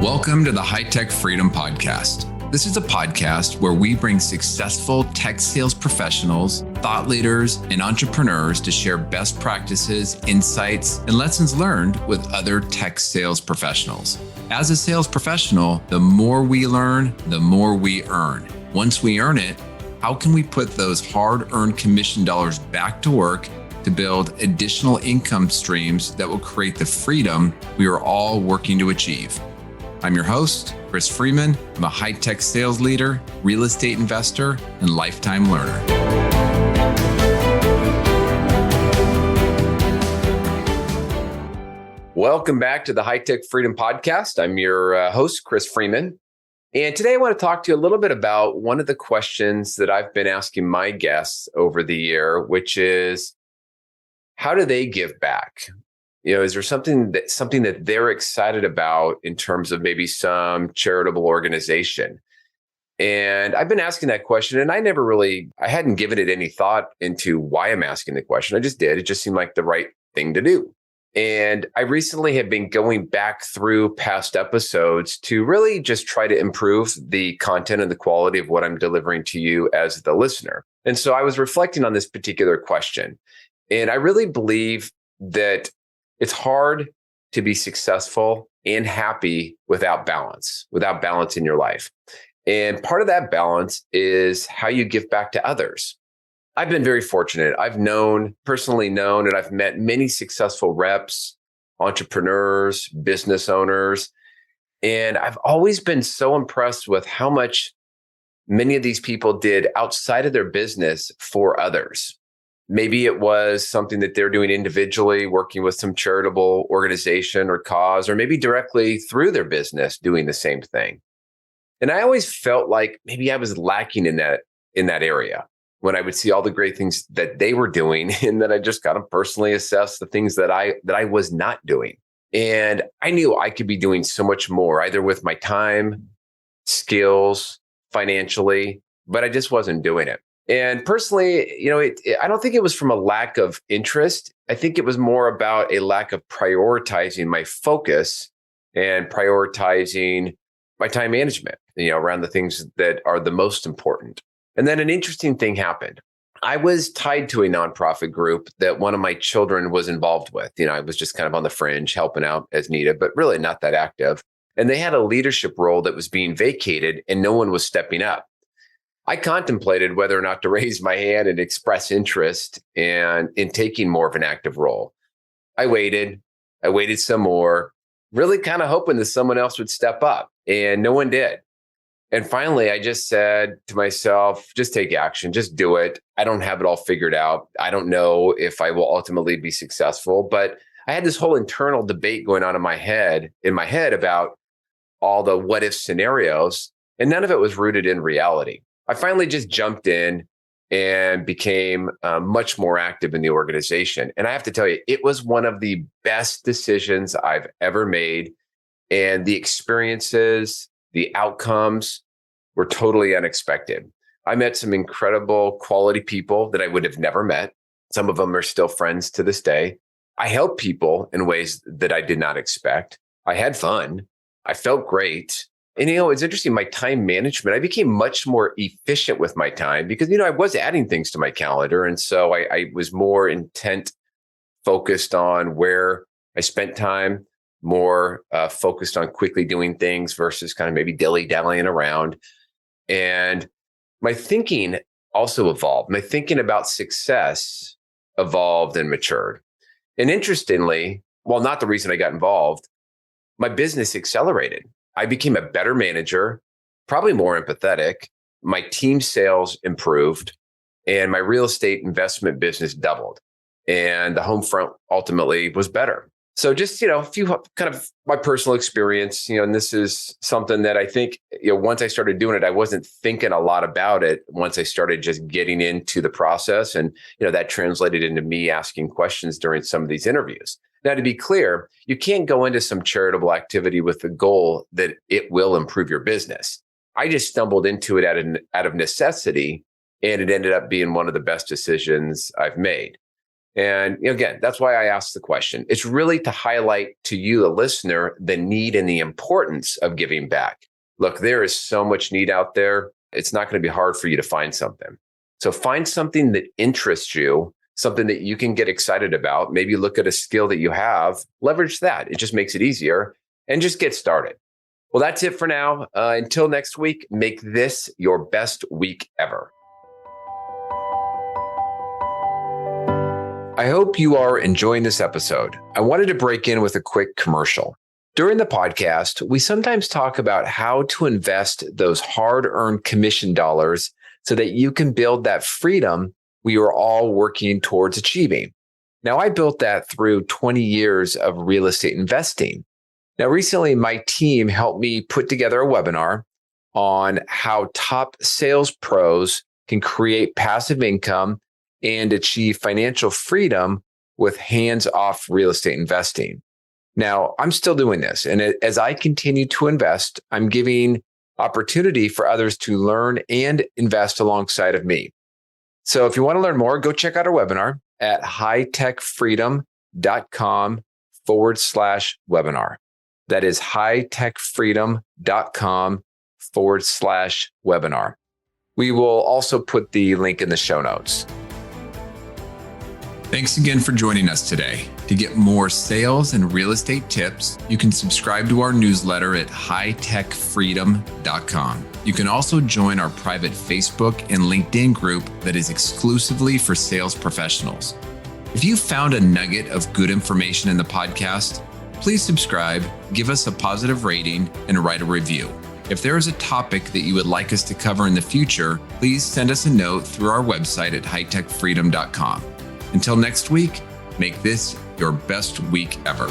Welcome to the High Tech Freedom Podcast. This is a podcast where we bring successful tech sales professionals, thought leaders, and entrepreneurs to share best practices, insights, and lessons learned with other tech sales professionals. As a sales professional, the more we learn, the more we earn. Once we earn it, how can we put those hard-earned commission dollars back to work to build additional income streams that will create the freedom we are all working to achieve? I'm your host, Chris Freeman. I'm a high-tech sales leader, real estate investor, and lifetime learner. Welcome back to the High Tech Freedom Podcast. I'm your host, Chris Freeman. And today I want to talk to you a little bit about one of the questions that I've been asking my guests over the year, which is, how do they give back? Is there something that they're excited about in terms of maybe some charitable organization? And I've been asking that question, and I hadn't given it any thought into why I'm asking the question. I just did. It just seemed like the right thing to do. And I recently have been going back through past episodes to really just try to improve the content and the quality of what I'm delivering to you as the listener. And so I was reflecting on this particular question. And I really believe that it's hard to be successful and happy without balance in your life. And part of that balance is how you give back to others. I've been very fortunate. I've personally known, and I've met many successful reps, entrepreneurs, business owners. And I've always been so impressed with how much many of these people did outside of their business for others. Maybe it was something that they're doing individually, working with some charitable organization or cause, or maybe directly through their business doing the same thing. And I always felt like maybe I was lacking in that area when I would see all the great things that they were doing, and then I just kind of personally assess the things that I was not doing. And I knew I could be doing so much more, either with my time, skills, financially, but I just wasn't doing it. And personally, I don't think it was from a lack of interest. I think it was more about a lack of prioritizing my focus and prioritizing my time management, around the things that are the most important. And then an interesting thing happened. I was tied to a nonprofit group that one of my children was involved with. I was just kind of on the fringe, helping out as needed, but really not that active. And they had a leadership role that was being vacated and no one was stepping up. I contemplated whether or not to raise my hand and express interest in taking more of an active role. I waited some more, really kind of hoping that someone else would step up, and no one did. And finally, I just said to myself, just take action, just do it. I don't have it all figured out. I don't know if I will ultimately be successful, but I had this whole internal debate going on in my head about all the what if scenarios, and none of it was rooted in reality. I finally just jumped in and became much more active in the organization. And I have to tell you, it was one of the best decisions I've ever made. And the experiences, the outcomes were totally unexpected. I met some incredible quality people that I would have never met. Some of them are still friends to this day. I helped people in ways that I did not expect. I had fun. I felt great. And, it's interesting, my time management, I became much more efficient with my time because, I was adding things to my calendar. And so I was more focused on where I spent time, more focused on quickly doing things versus kind of maybe dilly-dallying around. And my thinking also evolved. My thinking about success evolved and matured. And interestingly, while not the reason I got involved, my business accelerated. I became a better manager, probably more empathetic. My team sales improved, and my real estate investment business doubled. And the home front ultimately was better. So just, a few kind of my personal experience, and this is something that I think, once I started doing it, I wasn't thinking a lot about it once I started just getting into the process. And, that translated into me asking questions during some of these interviews. Now, to be clear, you can't go into some charitable activity with the goal that it will improve your business. I just stumbled into it out of necessity, and it ended up being one of the best decisions I've made. And again, that's why I asked the question. It's really to highlight to you, the listener, the need and the importance of giving back. Look, there is so much need out there. It's not going to be hard for you to find something. So find something that interests you, something that you can get excited about. Maybe look at a skill that you have, leverage that. It just makes it easier and just get started. Well, that's it for now. Until next week, make this your best week ever. I hope you are enjoying this episode. I wanted to break in with a quick commercial. During the podcast, we sometimes talk about how to invest those hard-earned commission dollars so that you can build that freedom we are all working towards achieving. Now, I built that through 20 years of real estate investing. Now, recently, my team helped me put together a webinar on how top sales pros can create passive income and achieve financial freedom with hands-off real estate investing. Now, I'm still doing this. And as I continue to invest, I'm giving opportunity for others to learn and invest alongside of me. So if you want to learn more, go check out our webinar at hightechfreedom.com/webinar. That is hightechfreedom.com/webinar. We will also put the link in the show notes. Thanks again for joining us today. To get more sales and real estate tips, you can subscribe to our newsletter at hightechfreedom.com. You can also join our private Facebook and LinkedIn group that is exclusively for sales professionals. If you found a nugget of good information in the podcast, please subscribe, give us a positive rating, and write a review. If there is a topic that you would like us to cover in the future, please send us a note through our website at hightechfreedom.com. Until next week, make this your best week ever.